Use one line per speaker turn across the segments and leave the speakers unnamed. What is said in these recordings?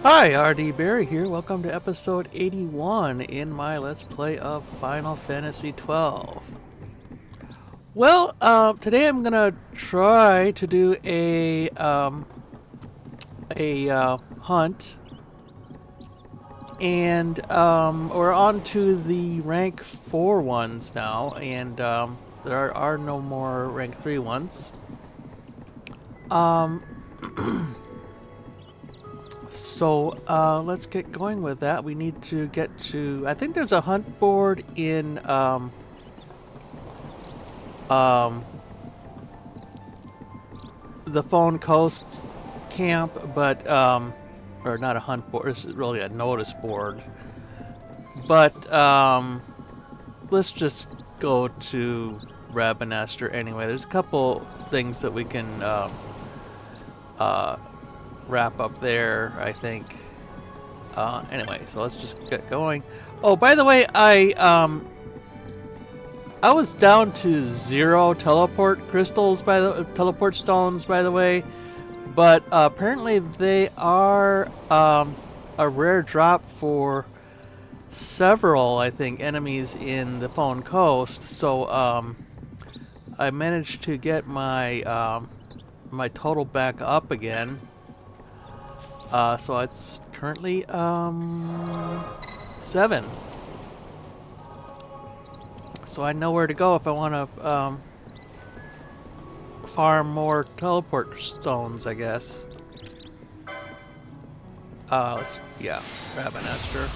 Hi, RD Barry here. Welcome to episode 81 in my Let's Play of Final Fantasy XII. Well, today I'm gonna try to do a hunt, and we're on to the rank 4 ones now, and there are no more rank 3 ones. Um, So let's get going with that. We need to get to. I think there's a hunt board in um, the Phone Coast camp, but or not a hunt board. It's really a notice board. But let's just go to Rabanester anyway. There's a couple things that we can uh, wrap up there, I think. Anyway, so let's just get going. Oh, by the way, I was down to 0 teleport crystals teleport stones, by the way, but apparently they are a rare drop for several, I think, enemies in the Phone Coast. So I managed to get my total back up again. So it's currently 7. So I know where to go if I want to farm more teleport stones, I guess. Yeah, grab an Esther.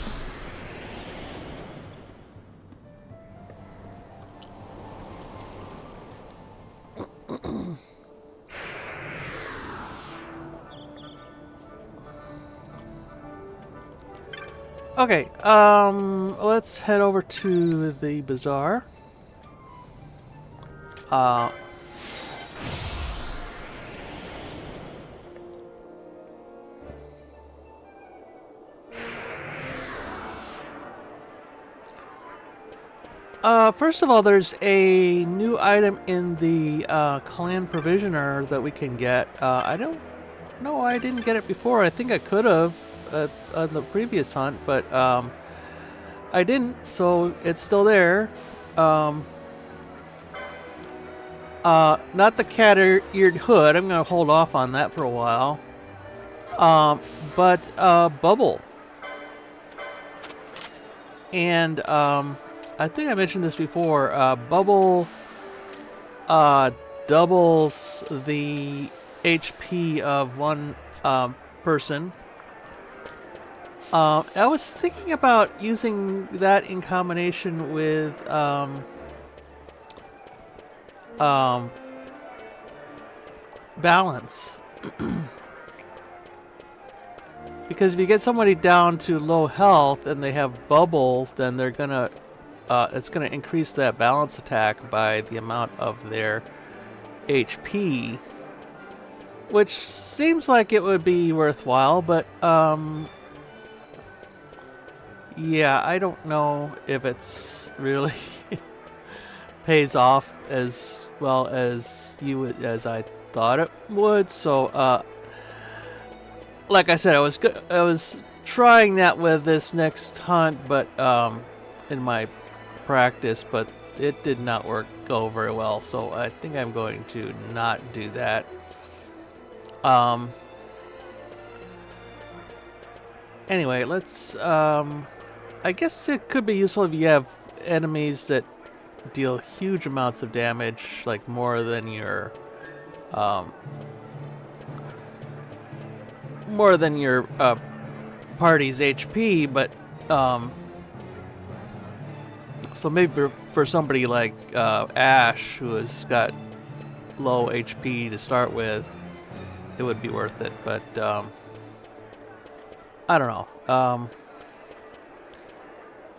Okay, let's head over to the bazaar. Uh, First of all, there's a new item in the clan provisioner that we can get. I don't know, I didn't get it before. I think I could have on the previous hunt, but I didn't, so it's still there. Um, Not the cat-eared hood. I'm going to hold off on that for a while. But Bubble. And I think I mentioned this before. Bubble doubles the HP of one person. I was thinking about using that in combination with balance. Because if you get somebody down to low health and they have bubble, then they're gonna it's gonna increase that balance attack by the amount of their HP, which seems like it would be worthwhile, but yeah, I don't know if it's really pays off as well as as I thought it would. So like I said, I was trying that with this next hunt, but in my practice, but it did not go very well. So I think I'm going to not do that. Anyway, let's. I guess it could be useful if you have enemies that deal huge amounts of damage, like more than your party's HP, but so maybe for somebody like Ash, who has got low HP to start with, it would be worth it. But I don't know.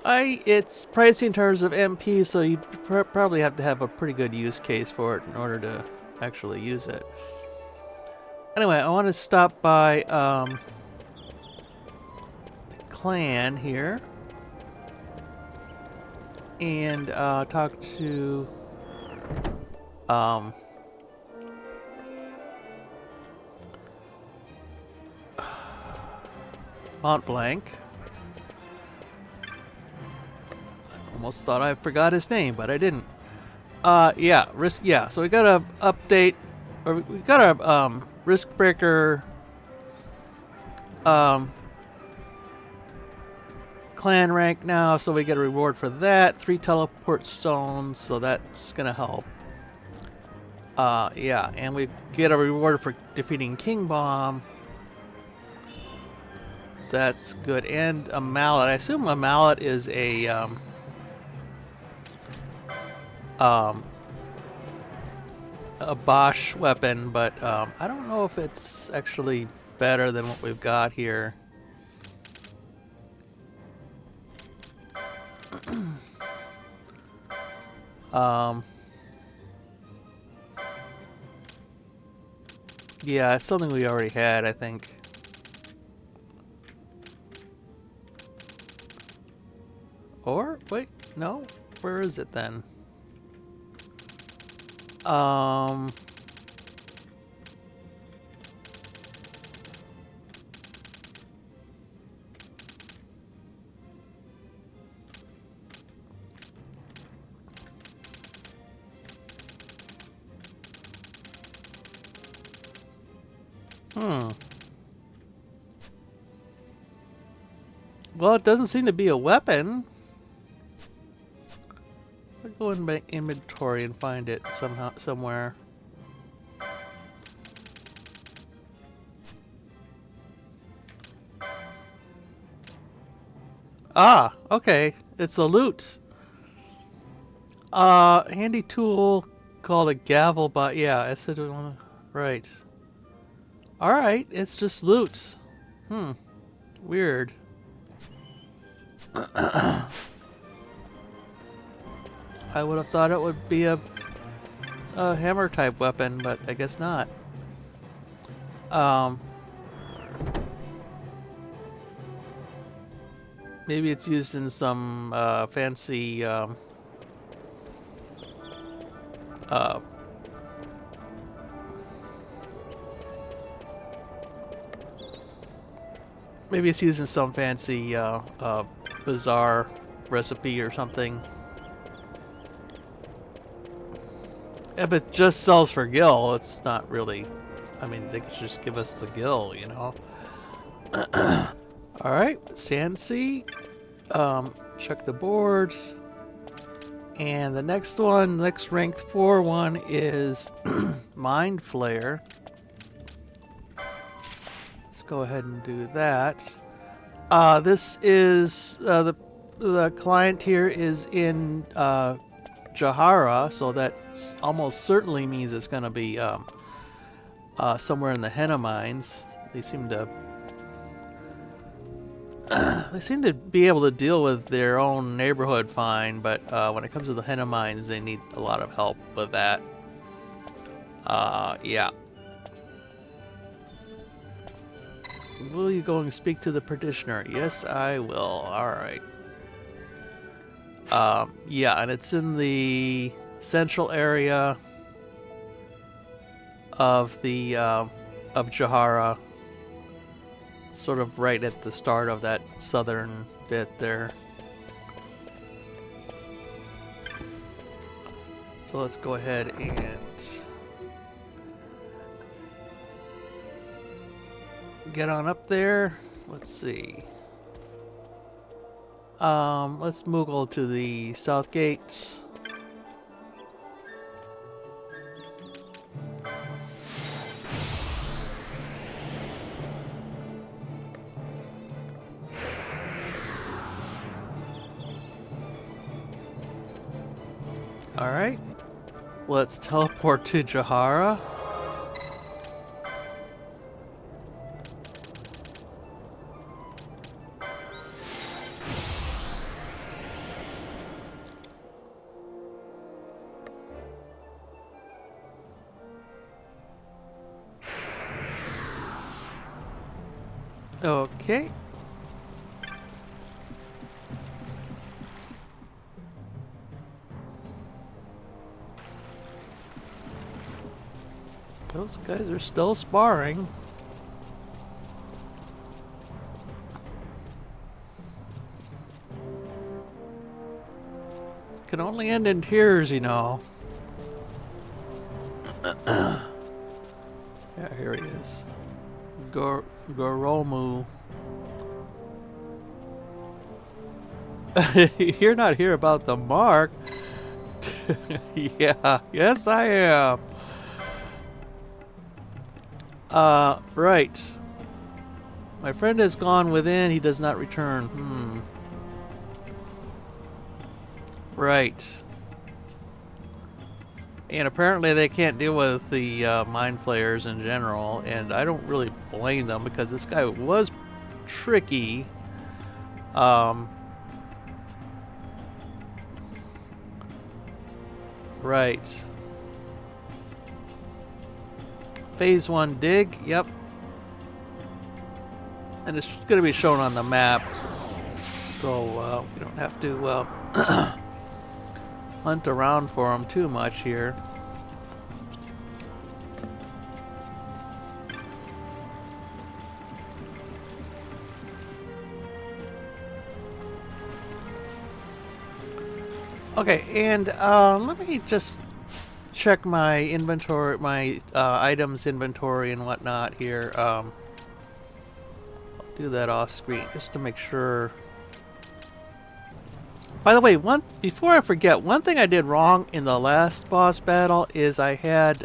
It's pricey in terms of MP, so you probably have to have a pretty good use case for it in order to actually use it. Anyway, I want to stop by the clan here and talk to Mont Blanc. I almost thought I forgot his name, but I didn't. Yeah, risk. Yeah, so we got a update, or we got a risk breaker clan rank now, so we get a reward for that. 3 teleport stones, so that's gonna help. Yeah, and we get a reward for defeating King Bomb. That's good, and a mallet. I assume a mallet is a Bosch weapon, but I don't know if it's actually better than what we've got here. Yeah, it's something we already had, I think. Or, wait, no? Where is it then? Well, it doesn't seem to be a weapon. I'll go in my inventory and find it somehow, somewhere. Ah, okay. It's a loot. Handy tool called a gavel, but yeah, I said right. Alright, it's just loot. Weird. I would have thought it would be a hammer type weapon, but I guess not. Maybe it's used in some fancy maybe it's used in some fancy bizarre recipe or something. If it just sells for gil, it's not really. I mean, they could just give us the gil, you know. All right, Sand Sea. Check the boards. And the next one, next ranked 4 one is Mindflayer. Let's go ahead and do that. This is the client here is in Jahara, so that almost certainly means it's going to be somewhere in the Henne Mines. They seem to be able to deal with their own neighborhood fine, but when it comes to the Henne Mines, they need a lot of help with that. Yeah. Will you go and speak to the petitioner? Yes, I will. Alright. Yeah, and it's in the central area of the of Jahara. Sort of right at the start of that southern bit there. So let's go ahead and get on up there. Let's see. Let's moogle to the south gate. Alright, let's teleport to Jahara. Okay. Those guys are still sparring. can only end in tears, you know. Yeah, here he is. Goromu. You're not here about the mark. Yeah, yes I am. Right. My friend has gone within, he does not return. Right. And apparently they can't deal with the mind flayers in general, and I don't really blame them because this guy was tricky. Right. Phase 1 dig, yep. And it's going to be shown on the maps, so we don't have to hunt around for them too much here. Okay, and let me just check my inventory, my items inventory and whatnot here. I'll do that off screen just to make sure. By the way, before I forget, one thing I did wrong in the last boss battle is I had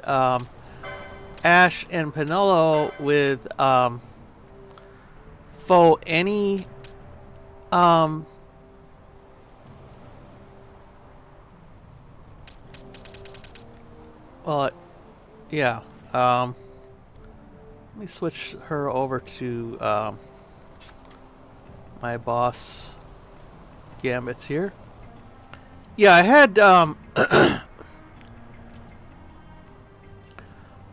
Ash and Penelo with faux any well, yeah. Let me switch her over to my boss gambits here. Yeah, I had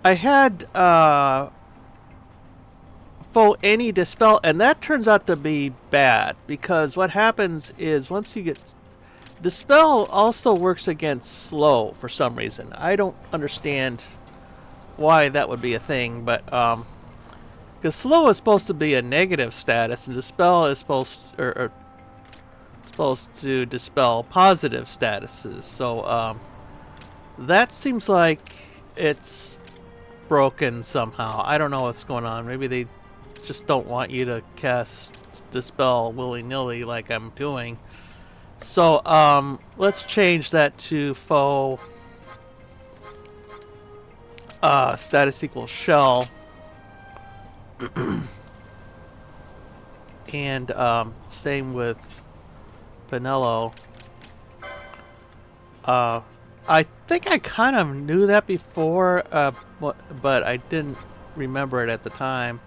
I had faux any dispel, and that turns out to be bad because what happens is once you get dispel also works against slow for some reason. I don't understand why that would be a thing, but because slow is supposed to be a negative status, and dispel is supposed to dispel positive statuses. So that seems like it's broken somehow. I don't know what's going on. Maybe they just don't want you to cast dispel willy-nilly like I'm doing. So let's change that to faux status equals shell. And same with Penelo. I think I kind of knew that before, but I didn't remember it at the time.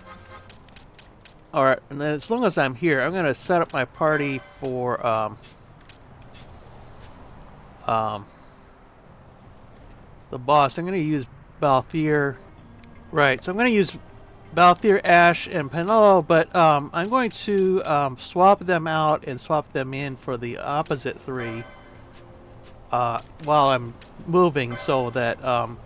Alright, and then as long as I'm here, I'm going to set up my party for the boss. I'm going to use Balthier. Right, so I'm going to use Balthier, Ash, and Penelo, but I'm going to swap them out and swap them in for the opposite three while I'm moving, so that I'm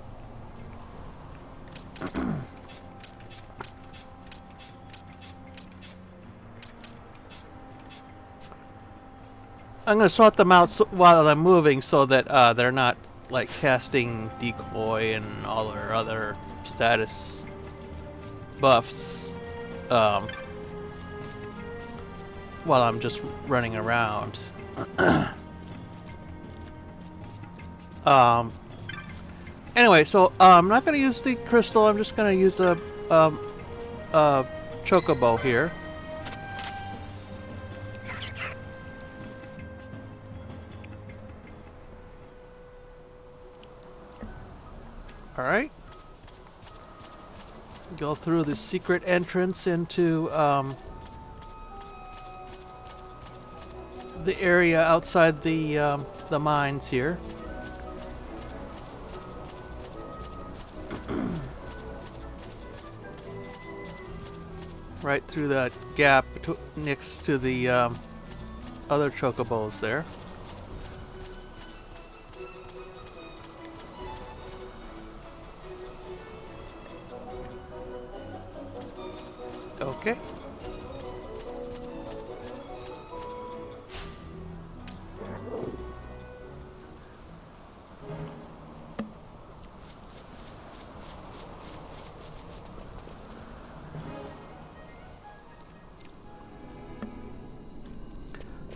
going to swap them out while I'm moving so that they're not like casting decoy and all their other status buffs while I'm just running around. Anyway, so I'm not going to use the crystal. I'm just going to use a chocobo here. All right. Go through the secret entrance into the area outside the mines here. Right through that gap next to the other chocobos there. Okay.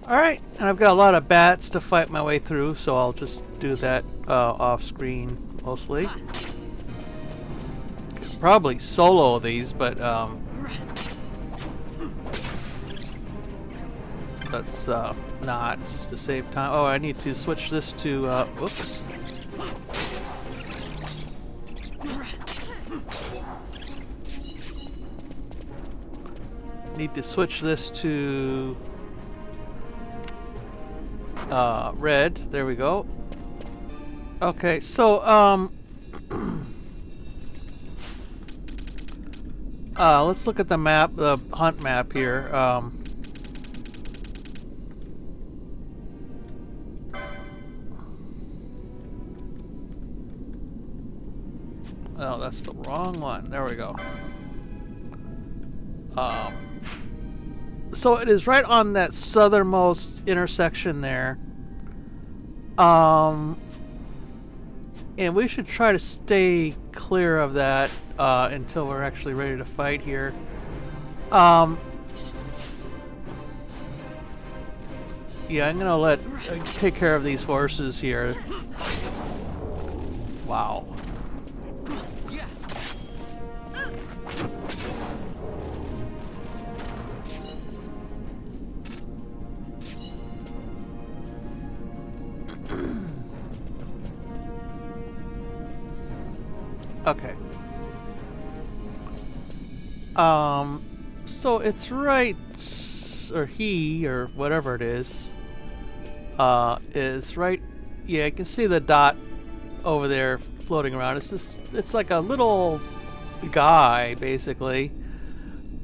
Alright, and I've got a lot of bats to fight my way through, so I'll just do that off screen mostly. Probably solo these, but let's not to save time. Oh, I need to switch this to whoops. Need to switch this to red. There we go. Okay, so let's look at the map, the hunt map here. Oh, that's the wrong one. There we go. So it is right on that southernmost intersection there. And we should try to stay clear of that until we're actually ready to fight here. Yeah, I'm gonna take care of these horses here. Wow. Okay. So it's right, or he, or whatever it is right. Yeah, I can see the dot over there floating around. It's like a little guy, basically.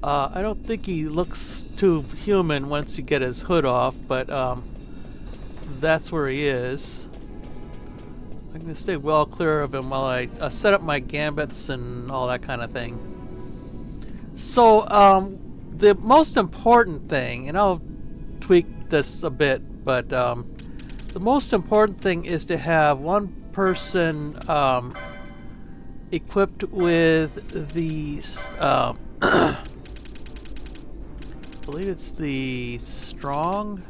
I don't think he looks too human once you get his hood off, but that's where he is. I'm going to stay well clear of him while I set up my gambits and all that kind of thing. So, the most important thing, and I'll tweak this a bit, but the most important thing is to have one person equipped with these, I believe it's the strong,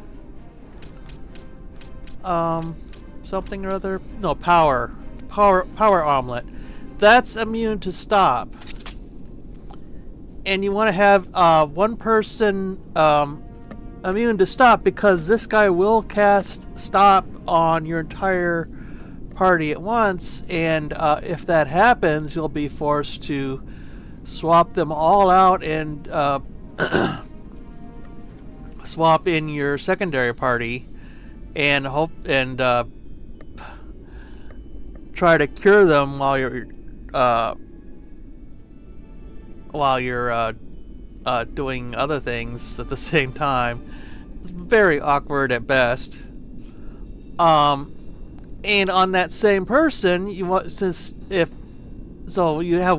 something or other. No, power omelet. That's immune to stop. And you want to have one person immune to stop, because this guy will cast stop on your entire party at once, and if that happens, you'll be forced to swap them all out and swap in your secondary party and try to cure them while you're doing other things at the same time. It's very awkward at best. And on that same person, you have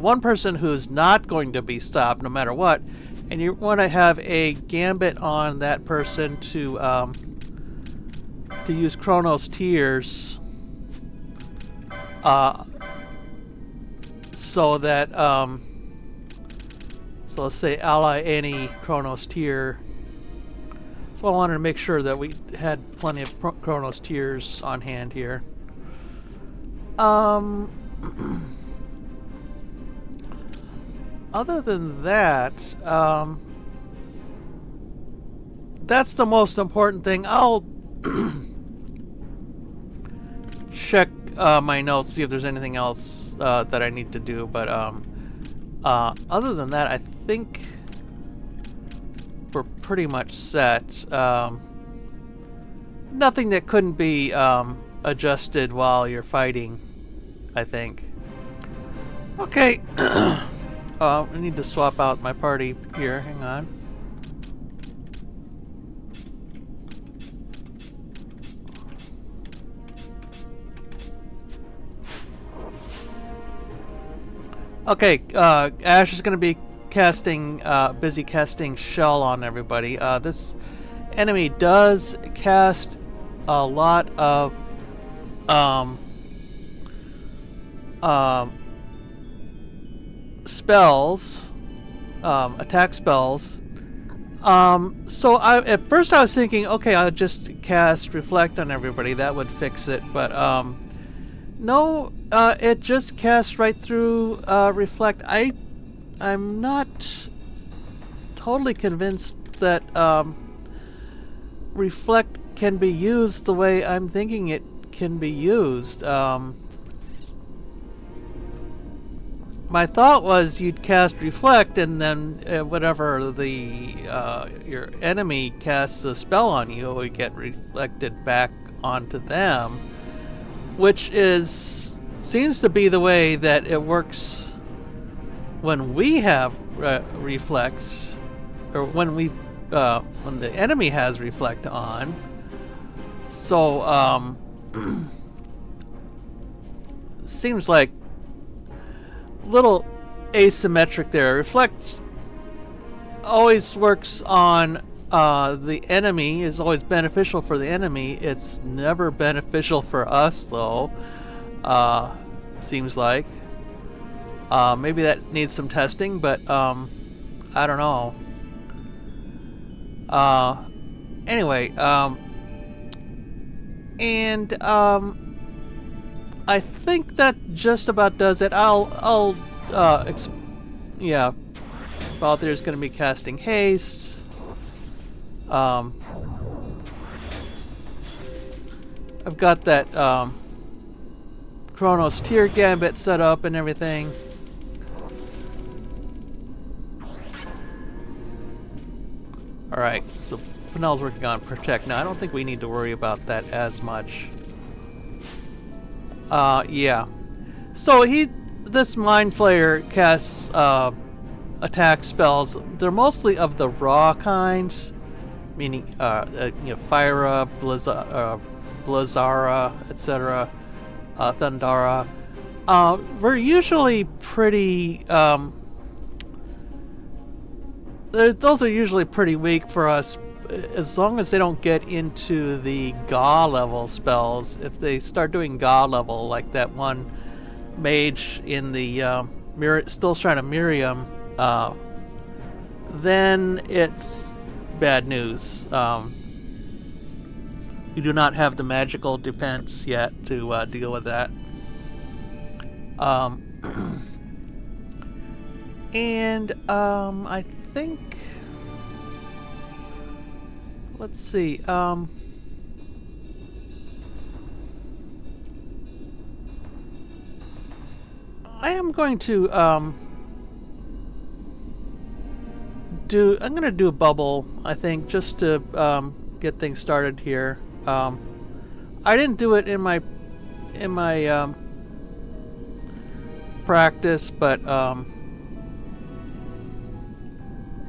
one person who's not going to be stopped no matter what, and you want to have a gambit on that person to use Chronos Tears, so that so let's say ally any Chronos Tier. So I wanted to make sure that we had plenty of Chronos Tears on hand here. Other than that, that's the most important thing. I'll check my notes, see if there's anything else that I need to do, but other than that, I think we're pretty much set. Nothing that couldn't be adjusted while you're fighting, I think. Okay. I need to swap out my party here. Hang on. Okay, Ash is going to be busy casting Shell on everybody. This enemy does cast a lot of spells, attack spells. So at first I was thinking, okay, I'll just cast Reflect on everybody. That would fix it. But no, it just casts right through Reflect. I'm not totally convinced that Reflect can be used the way I'm thinking it can be used. My thought was you'd cast Reflect, and then whatever your enemy casts a spell on you, it would get reflected back onto them, which seems to be the way that it works when we have Reflect, or when the enemy has Reflect on. So seems like little asymmetric there. Reflect always works on the enemy, is always beneficial for the enemy. It's never beneficial for us, though. Seems like. Maybe that needs some testing, but I don't know. Anyway, and I think that just about does it. Yeah. Well, there's going to be casting haste. I've got that Chronos tier gambit set up and everything. All right, so Penel's working on Protect. Now, I don't think we need to worry about that as much. Yeah. So this Mindflayer casts attack spells. They're mostly of the raw kind, meaning Phyra, Blizzara, etc., Thundara. We're usually pretty. Those are usually pretty weak for us, as long as they don't get into the Ga level spells. If they start doing Ga level, like that one mage in the still trying to Miriam, then it's bad news. You do not have the magical defense yet to deal with that. And I think, let's see. I am going to I'm going to do a bubble, I think, just to get things started here. I didn't do it in my practice, but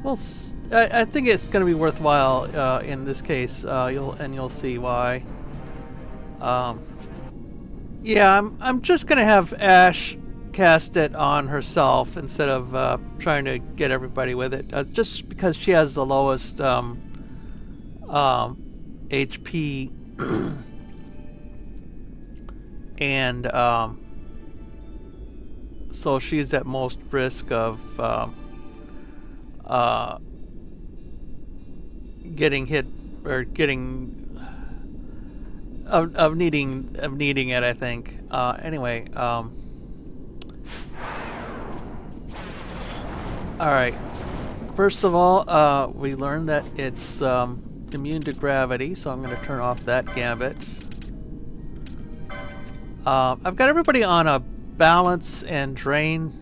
well, I think it's going to be worthwhile in this case. You'll see why. Yeah, I'm just going to have Ash cast it on herself instead of trying to get everybody with it, just because she has the lowest HP and so she's at most risk of getting hit or getting of needing it, I think. Anyway, all right. First of all, we learned that it's immune to gravity, so I'm going to turn off that gambit. I've got everybody on a balance and drain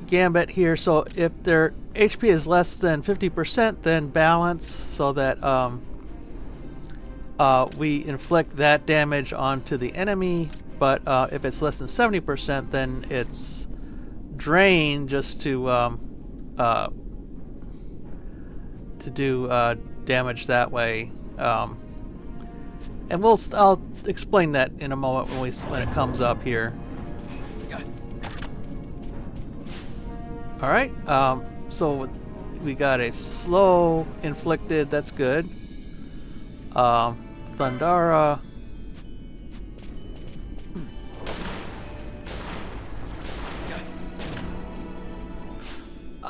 gambit here, so if their HP is less than 50%, then balance, so that we inflict that damage onto the enemy. But if it's less than 70%, then it's drain, just to do damage that way. And I'll explain that in a moment when it comes up here. All right. So we got a slow inflicted. That's good. Thundara.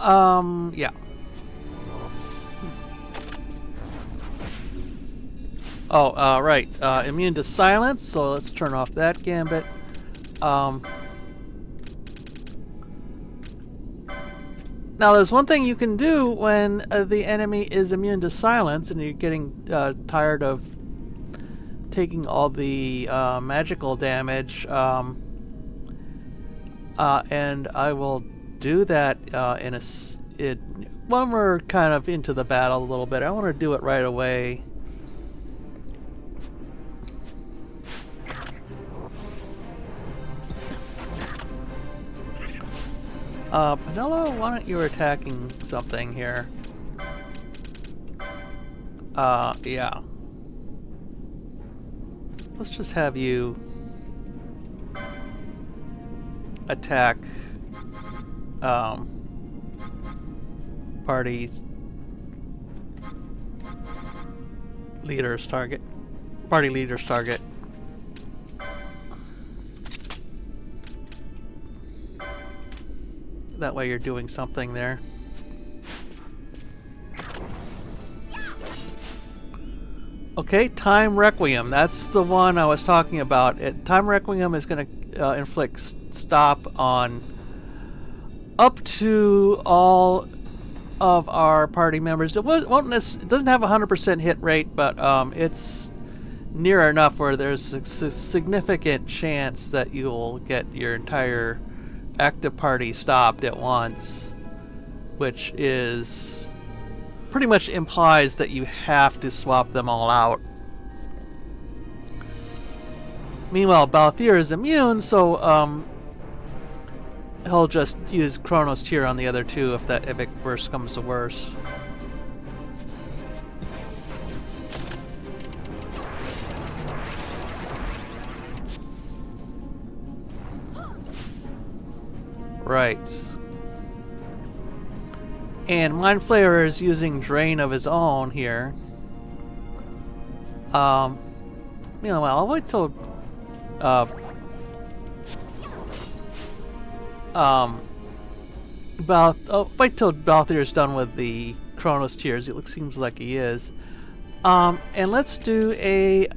Yeah. Oh, right. Immune to silence, so let's turn off that gambit. Now, there's one thing you can do when the enemy is immune to silence and you're getting tired of taking all the magical damage. And I will do that when we're kind of into the battle a little bit. I want to do it right away. Penelo, why aren't you attacking something here? Yeah. Let's just have you attack party's leader's target. Party leader's target. That way you're doing something there. Okay, Time Requiem. That's the one I was talking about. Time Requiem is going to inflict stop on up to all of our party members. It doesn't have a 100% hit rate, but it's near enough where there's a significant chance that you'll get your entire active party stopped at once, which is pretty much implies that you have to swap them all out. Meanwhile, Balthier is immune, so he'll just use Chronos Tier on the other two if it worse comes to worse. Right. And Mindflayer is using Drain of his own here. Meanwhile, I'll wait till wait till Balthier's done with the Chronos Tiers. It seems like he is. And let's do a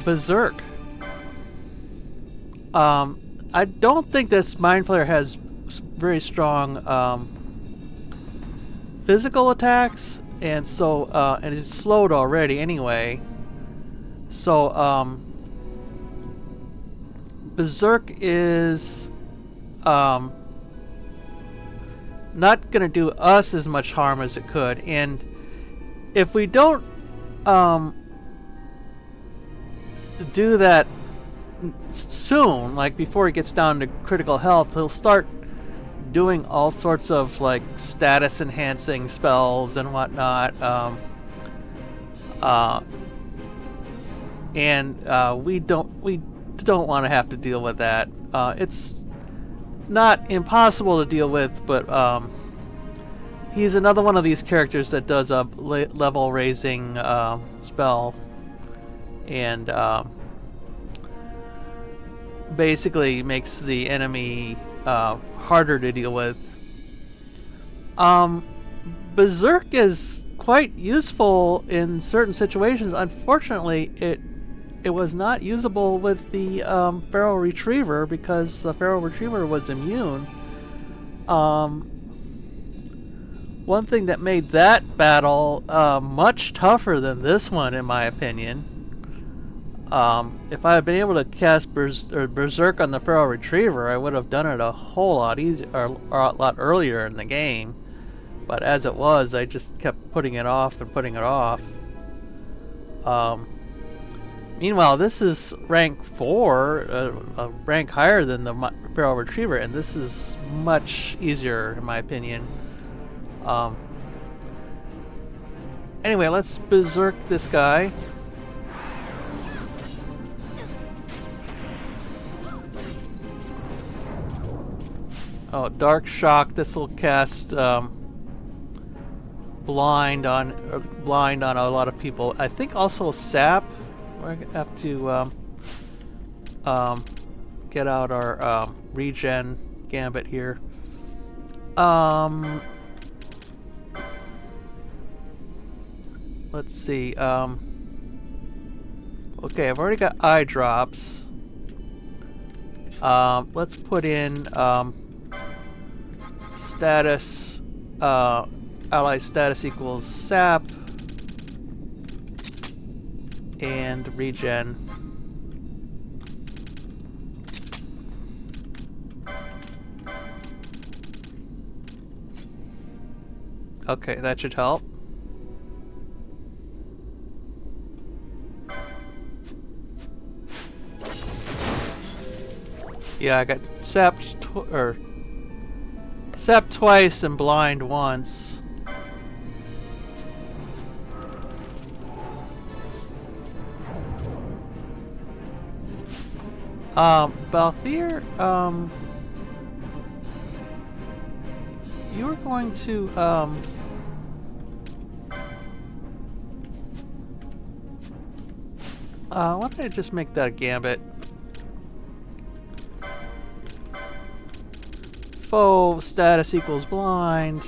Berserk. I don't think this Mindflayer has very strong physical attacks, and so and it's slowed already anyway. So Berserk is not going to do us as much harm as it could, and if we don't do that soon, like before he gets down to critical health, he'll start doing all sorts of like status enhancing spells and whatnot, and we don't want to have to deal with that. It's not impossible to deal with, but he's another one of these characters that does a level raising spell, and basically makes the enemy harder to deal with. Berserk is quite useful in certain situations. Unfortunately, it was not usable with the Feral Retriever because the Feral Retriever was immune. One thing that made that battle much tougher than this one, in my opinion, if I had been able to cast Berserk on the Feral Retriever, I would have done it a whole lot easier, or a lot earlier in the game. But as it was, I just kept putting it off and putting it off. Meanwhile, this is rank 4, a rank higher than the Feral Retriever, and this is much easier, in my opinion. Anyway, let's Berserk this guy. Oh, Dark Shock. This will cast blind on a lot of people. I think also Sap. I have to get out our regen gambit here. Let's see. Okay, I've already got eye drops. Let's put in status. Ally status equals sap and regen. Okay, that should help. Yeah, I got sapped sapped twice and blind once. Balthier, you were going to, why don't I just make that a gambit? Foe status equals blind.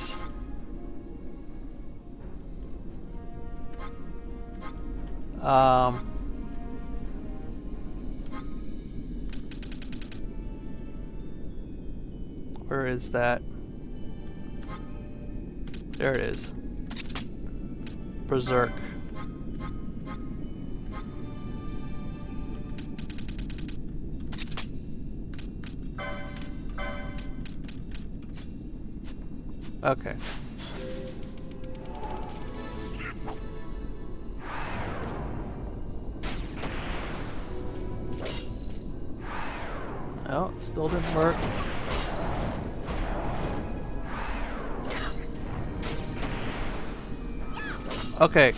Where is that? There it is. Berserk. Okay. Oh, still didn't work. Okay.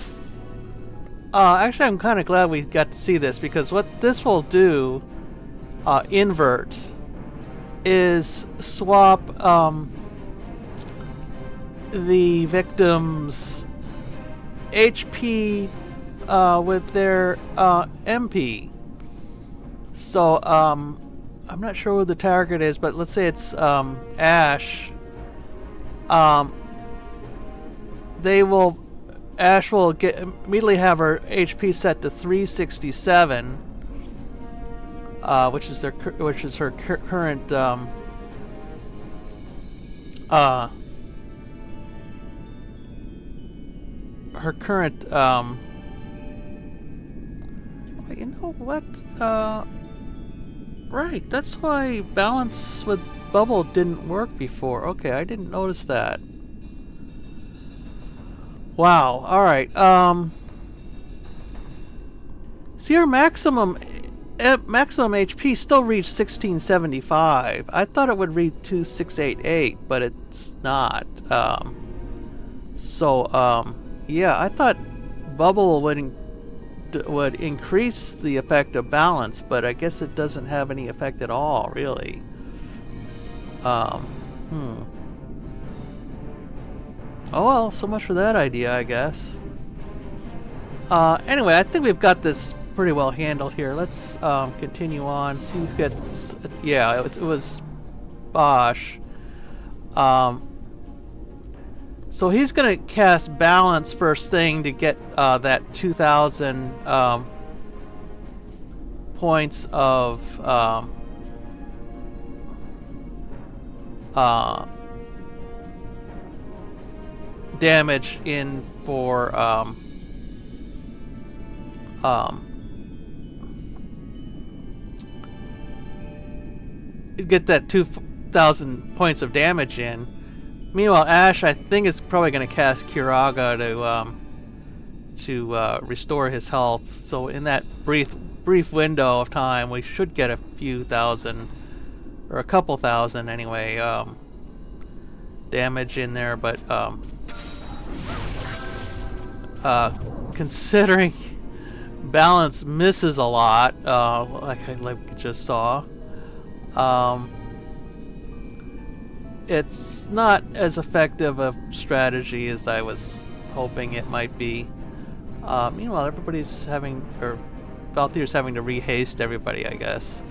Actually, I'm kind of glad we got to see this, because what this will do, invert, is swap the victim's HP with their MP. So, I'm not sure who the target is, but let's say it's Ash. Ash will immediately have her HP set to 367, which is her current you know what? Right, that's why balance with bubble didn't work before. Okay, I didn't notice that. Wow, alright, see, her maximum HP still reached 1675. I thought it would read 2688, but it's not. Yeah, I thought bubble would increase the effect of balance, but I guess it doesn't have any effect at all, really. Oh well, so much for that idea, I guess. Anyway, I think we've got this pretty well handled here. Let's continue on. See who gets. Yeah, it was Bosch. So he's gonna cast balance first thing to get that 2,000 points of damage in for get that 2,000 points of damage in. Meanwhile, Ash, I think, is probably going to cast Kiraga to restore his health. So in that brief window of time, we should get a few thousand, or a couple thousand anyway, damage in there. But considering balance misses a lot, like we just saw, it's not as effective a strategy as I was hoping it might be. Meanwhile, everybody's having, or Balthier's having to rehaste everybody, I guess.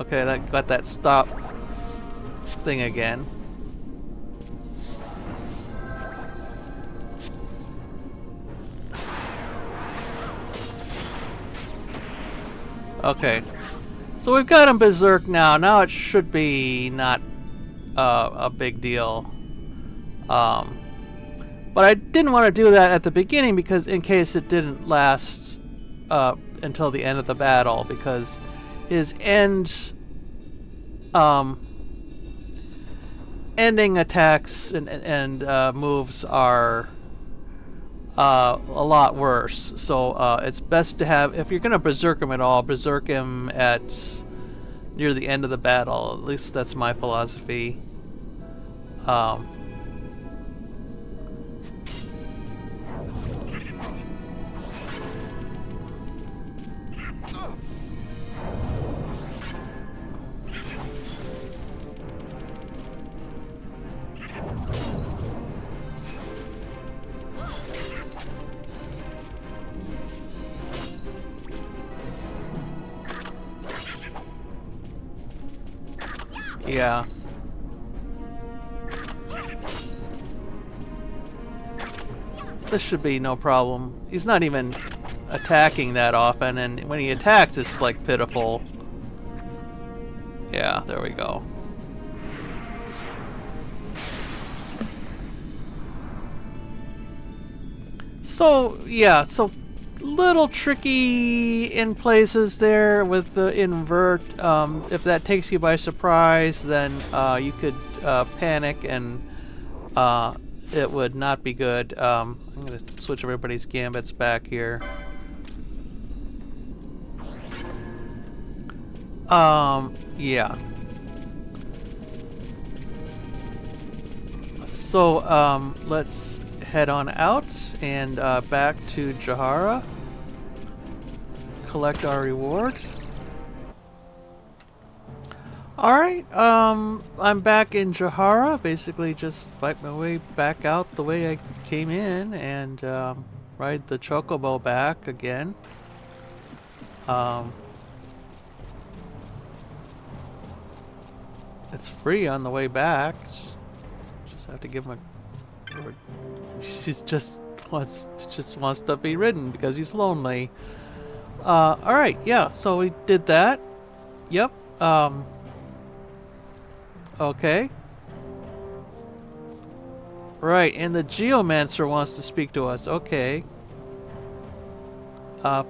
Okay, that got that stop thing again. Okay. So we've got him berserk now. Now it should be not a big deal. But I didn't want to do that at the beginning because in case it didn't last until the end of the battle, because his ending attacks and moves are a lot worse. So it's best to have, if you're going to berserk him at all, berserk him at near the end of the battle. At least that's my philosophy. Yeah. This should be no problem. He's not even attacking that often, and when he attacks, it's like pitiful. Yeah, there we go. So, yeah, so little tricky in places there with the invert. If that takes you by surprise, then you could panic and it would not be good. I'm going to switch everybody's gambits back here. Yeah. So, let's head on out and back to Jahara. Collect our reward. Alright, I'm back in Jahara. Basically just fight my way back out the way I came in and ride the chocobo back again. It's free on the way back. Just have to give him a... She just wants to be ridden because he's lonely. Alright, yeah, so we did that. Yep. Okay. Right, and the Geomancer wants to speak to us. Okay.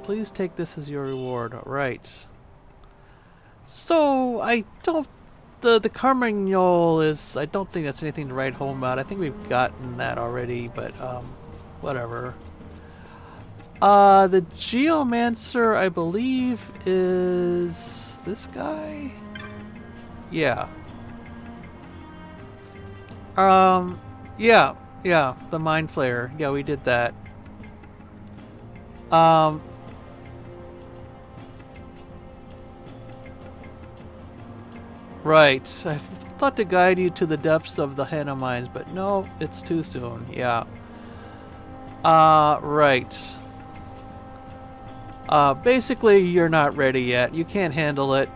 Please take this as your reward. Right. So, I don't... The Carmagnole is... I don't think that's anything to write home about. I think we've gotten that already, but, whatever. The Geomancer, I believe, is... this guy? Yeah. Yeah, the Mindflayer. Yeah, we did that. Right. I thought to guide you to the depths of the Henne Mines, but no, it's too soon. Yeah. Right. Basically, you're not ready yet. You can't handle it.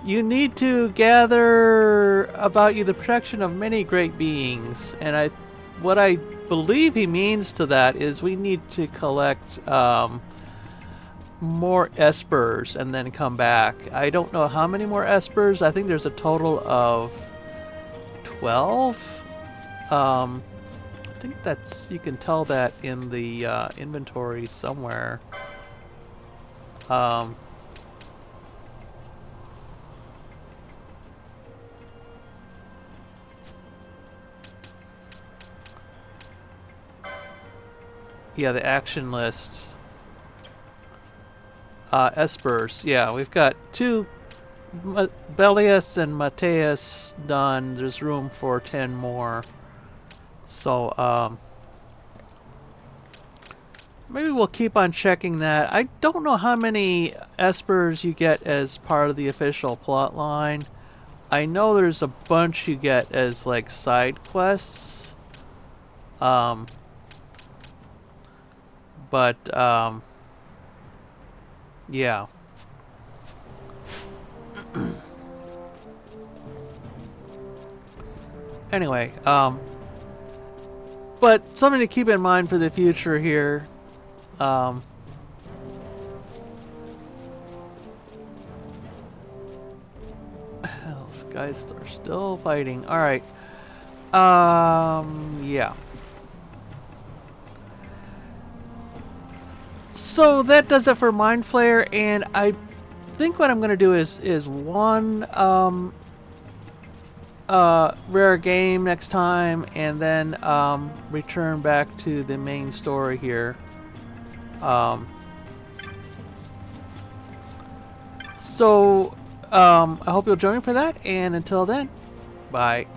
You need to gather about you the protection of many great beings, and what I believe he means to that is we need to collect more espers and then come back. I don't know how many more espers. I think there's a total of 12. I think that's, you can tell that in the inventory somewhere. Yeah, the action list. Espers. Yeah, we've got 2 Bellius and Mateus done. There's room for 10 more. So, maybe we'll keep on checking that. I don't know how many espers you get as part of the official plot line. I know there's a bunch you get as, like, side quests. But, yeah. Anyway, but something to keep in mind for the future here. Those guys are still fighting. All right. Yeah. So that does it for Mindflayer, and I think what I'm going to do is one rare game next time, and then return back to the main story here. So I hope you'll join me for that, and until then, bye.